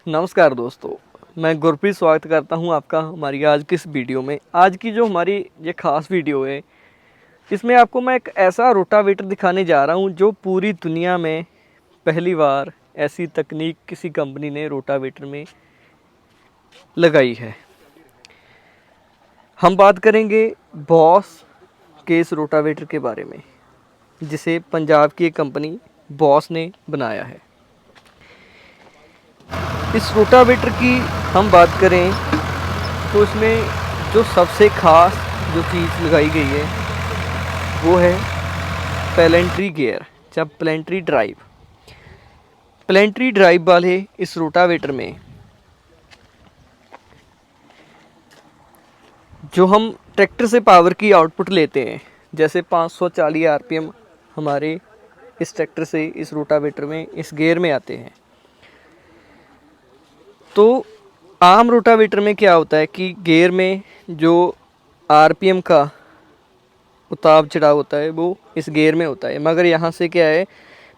नमस्कार दोस्तों, मैं गुरप्रीत स्वागत करता हूं आपका हमारी आज की इस वीडियो में। आज की जो हमारी ये ख़ास वीडियो है, इसमें आपको मैं एक ऐसा रोटावेटर दिखाने जा रहा हूं जो पूरी दुनिया में पहली बार ऐसी तकनीक किसी कंपनी ने रोटावेटर में लगाई है। हम बात करेंगे बॉस के इस रोटावेटर के बारे में, जिसे पंजाब की एक कंपनी बॉस ने बनाया है। इस रोटावेटर की हम बात करें तो इसमें जो सबसे ख़ास जो चीज़ लगाई गई है वो है प्लेंट्री गियर या प्लेंट्री ड्राइव। प्लेंट्री ड्राइव वाले इस रोटावेटर में जो हम ट्रैक्टर से पावर की आउटपुट लेते हैं, जैसे 540 आरपीएम हमारे इस ट्रैक्टर से इस रोटावेटर में इस गियर में आते हैं। तो आम रोटावेटर में क्या होता है कि गियर में जो आरपीएम का उतार चढ़ाव होता है वो इस गियर में होता है, मगर यहाँ से क्या है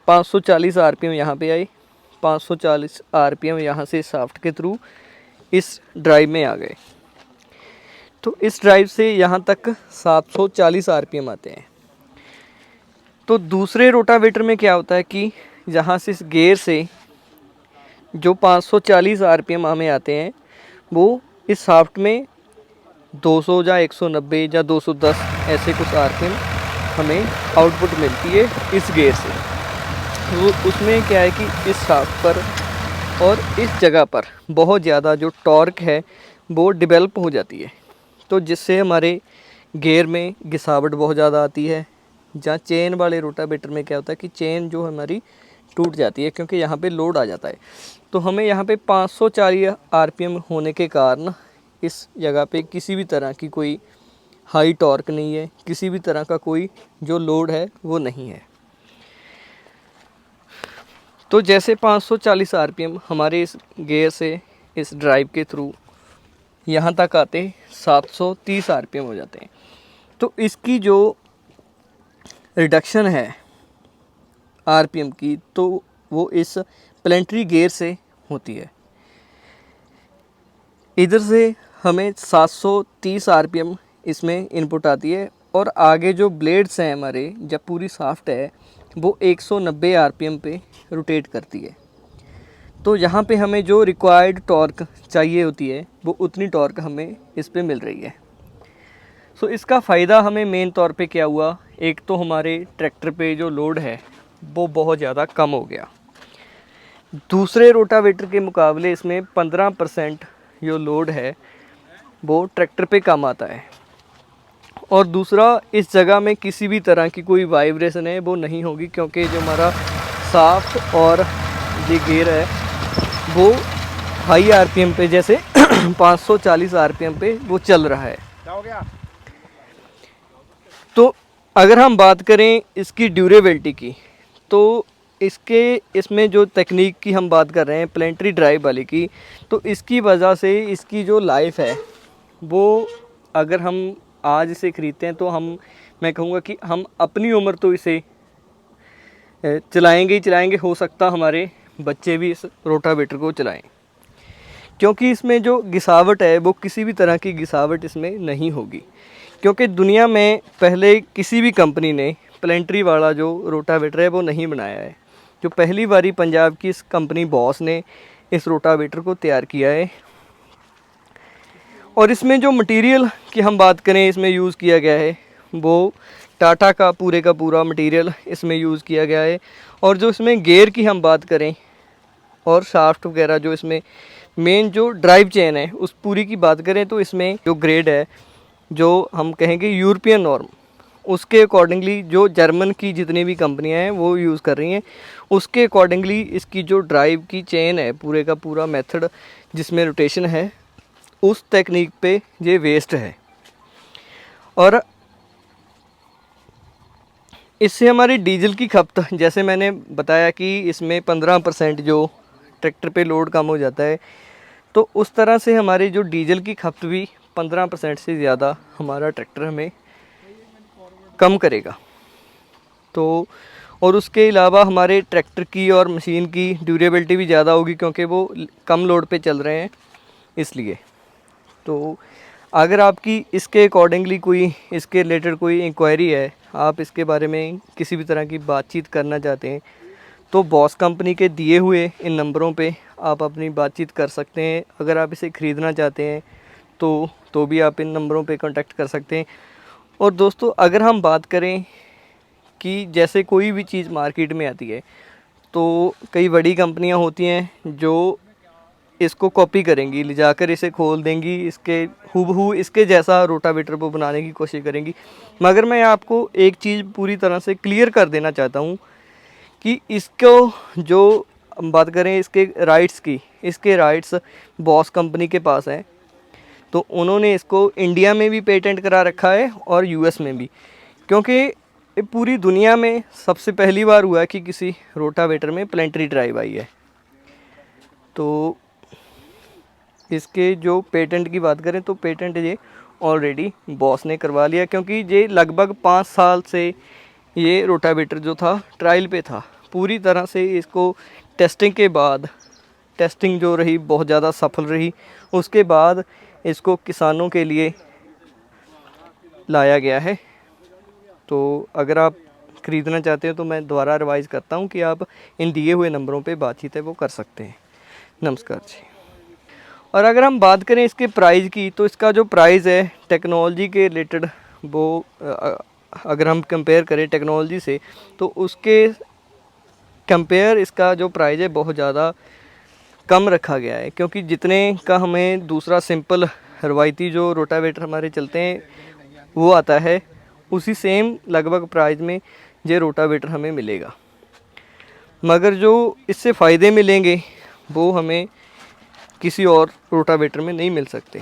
540 आरपीएम यहाँ पे आए, 540 आरपीएम यहाँ से शाफ्ट के थ्रू इस ड्राइव में आ गए। तो इस ड्राइव से यहाँ तक 740 आरपीएम आते हैं। तो दूसरे रोटावेटर में क्या होता है कि यहाँ से इस गियर से जो 540 आरपीएम हमें आते हैं वो इस शाफ्ट में 200 या 190 या 210 ऐसे कुछ आरपीएम हमें आउटपुट मिलती है इस गियर से। तो उसमें क्या है कि इस शाफ्ट पर और इस जगह पर बहुत ज़्यादा जो टॉर्क है वो डेवलप हो जाती है, तो जिससे हमारे गियर में घिसावट बहुत ज़्यादा आती है। जहाँ चेन वाले रोटावेटर में क्या होता है कि चेन जो हमारी टूट जाती है क्योंकि यहाँ पे लोड आ जाता है। तो हमें यहाँ पे 540 आरपीएम होने के कारण इस जगह पे किसी भी तरह की कोई हाई टॉर्क नहीं है, किसी भी तरह का कोई जो लोड है वो नहीं है। तो जैसे 540 आरपीएम हमारे इस गियर से इस ड्राइव के थ्रू यहाँ तक आते 730 आरपीएम हो जाते हैं। तो इसकी जो रिडक्शन है आरपीएम की तो वो इस प्लेंट्री गियर से होती है। इधर से हमें 730 आरपीएम इसमें इनपुट आती है और आगे जो ब्लेड्स हैं हमारे, जब पूरी शाफ्ट है वो 190 आरपीएम पे रोटेट करती है। तो यहाँ पे हमें जो रिक्वायर्ड टॉर्क चाहिए होती है वो उतनी टॉर्क हमें इस पे मिल रही है। सो इसका फ़ायदा हमें मेन तौर पे क्या हुआ, एक तो हमारे ट्रैक्टर पे जो लोड है वो बहुत ज़्यादा कम हो गया। दूसरे रोटावेटर के मुकाबले इसमें 15% जो लोड है वो ट्रैक्टर पे कम आता है। और दूसरा, इस जगह में किसी भी तरह की कोई वाइब्रेशन है वो नहीं होगी क्योंकि जो हमारा शाफ्ट और ये गियर है वो हाई आरपीएम पे जैसे 540 आरपीएम पे वो चल रहा है। क्या हो गया? तो अगर हम बात करें इसकी ड्यूरेबिलिटी की, तो इसमें जो तकनीक की हम बात कर रहे हैं प्लेंट्री ड्राइव वाली की, तो इसकी वजह से इसकी जो लाइफ है वो अगर हम आज इसे ख़रीदते हैं तो मैं कहूँगा कि हम अपनी उम्र तो इसे चलाएंगे ही चलाएंगे, हो सकता हमारे बच्चे भी इस रोटावेटर को चलाएं, क्योंकि इसमें जो घिसावट है वो किसी भी तरह की घिसावट इसमें नहीं होगी। क्योंकि दुनिया में पहले किसी भी कंपनी ने प्लेंट्री वाला जो रोटावेटर है वो नहीं बनाया है। जो पहली बारी पंजाब की इस कंपनी बॉस ने इस रोटावेटर को तैयार किया है। और इसमें जो मटेरियल की हम बात करें इसमें यूज़ किया गया है वो टाटा का पूरा मटेरियल इसमें यूज़ किया गया है। और जो इसमें गियर की हम बात करें और शाफ्ट वगैरह, जो इसमें मेन जो ड्राइव चेन है उस पूरी की बात करें, तो इसमें जो ग्रेड है जो हम कहेंगे यूरोपियन नॉर्म, उसके अकॉर्डिंगली जो जर्मन की जितनी भी कंपनियां हैं वो यूज़ कर रही हैं, उसके अकॉर्डिंगली इसकी जो ड्राइव की चेन है पूरे का पूरा मेथड जिसमें रोटेशन है उस टेक्निक पे ये वेस्ट है। और इससे हमारी डीजल की खपत, जैसे मैंने बताया कि इसमें 15% जो ट्रैक्टर पे लोड कम हो जाता है, तो उस तरह से हमारी जो डीजल की खपत भी 15% से ज़्यादा हमारा ट्रैक्टर हमें कम करेगा। तो और उसके अलावा हमारे ट्रैक्टर की और मशीन की ड्यूरेबिलिटी भी ज़्यादा होगी, क्योंकि वो कम लोड पे चल रहे हैं इसलिए। तो अगर आपकी इसके अकॉर्डिंगली कोई इसके रिलेटेड कोई इंक्वायरी है, आप इसके बारे में किसी भी तरह की बातचीत करना चाहते हैं, तो बॉस कंपनी के दिए हुए इन नंबरों पे आप अपनी बातचीत कर सकते हैं। अगर आप इसे ख़रीदना चाहते हैं तो भी आप इन नंबरों पे कांटेक्ट कर सकते हैं। और दोस्तों, अगर हम बात करें कि जैसे कोई भी चीज़ मार्केट में आती है, तो कई बड़ी कंपनियां होती हैं जो इसको कॉपी करेंगी, ले जाकर इसे खोल देंगी, इसके हूबहू इसके जैसा रोटावेटर वो बनाने की कोशिश करेंगी। मगर मैं आपको एक चीज़ पूरी तरह से क्लियर कर देना चाहता हूँ कि इसको, जो हम बात करें इसके राइट्स की, इसके राइट्स बॉस कंपनी के पास हैं। तो उन्होंने इसको इंडिया में भी पेटेंट करा रखा है और यूएस में भी, क्योंकि ये पूरी दुनिया में सबसे पहली बार हुआ है कि किसी रोटावेटर में प्लेंटरी ड्राइव आई है। तो इसके जो पेटेंट की बात करें तो पेटेंट ये ऑलरेडी बॉस ने करवा लिया, क्योंकि ये लगभग 5 साल से ये रोटावेटर जो था ट्रायल पे था। पूरी तरह से इसको टेस्टिंग के बाद, टेस्टिंग जो रही बहुत ज़्यादा सफल रही, उसके बाद इसको किसानों के लिए लाया गया है। तो अगर आप ख़रीदना चाहते हैं तो मैं दोबारा रिवाइज़ करता हूँ कि आप इन दिए हुए नंबरों पे बातचीत है वो कर सकते हैं। नमस्कार जी। और अगर हम बात करें इसके प्राइस की, तो इसका जो प्राइस है टेक्नोलॉजी के रिलेटेड, वो अगर हम कंपेयर करें टेक्नोलॉजी से, तो उसके कंपेयर इसका जो प्राइस है बहुत ज़्यादा कम रखा गया है। क्योंकि जितने का हमें दूसरा सिंपल रवायती जो रोटावेटर हमारे चलते हैं वो आता है, उसी सेम लगभग प्राइस में ये रोटावेटर हमें मिलेगा। मगर जो इससे फ़ायदे मिलेंगे वो हमें किसी और रोटावेटर में नहीं मिल सकते।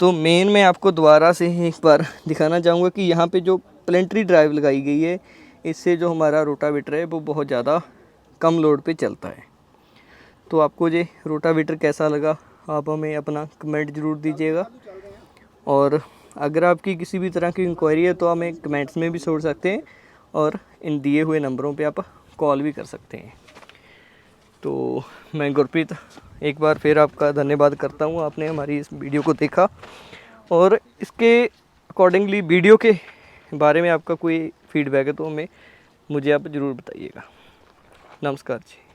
तो मेन मैं आपको दोबारा से एक बार दिखाना चाहूँगा कि यहाँ पे जो प्लेंटरी ड्राइव लगाई गई है, इससे जो हमारा रोटावेटर है वो बहुत ज़्यादा कम लोड पे चलता है। तो आपको ये रोटावेटर कैसा लगा, आप हमें अपना कमेंट ज़रूर दीजिएगा। और अगर आपकी किसी भी तरह की इंक्वायरी है तो हमें कमेंट्स में भी छोड़ सकते हैं, और इन दिए हुए नंबरों पे आप कॉल भी कर सकते हैं। तो मैं गुरप्रीत एक बार फिर आपका धन्यवाद करता हूँ, आपने हमारी इस वीडियो को देखा। और इसके अकॉर्डिंगली वीडियो के बारे में आपका कोई फीडबैक है तो मुझे आप ज़रूर बताइएगा। नमस्कार जी।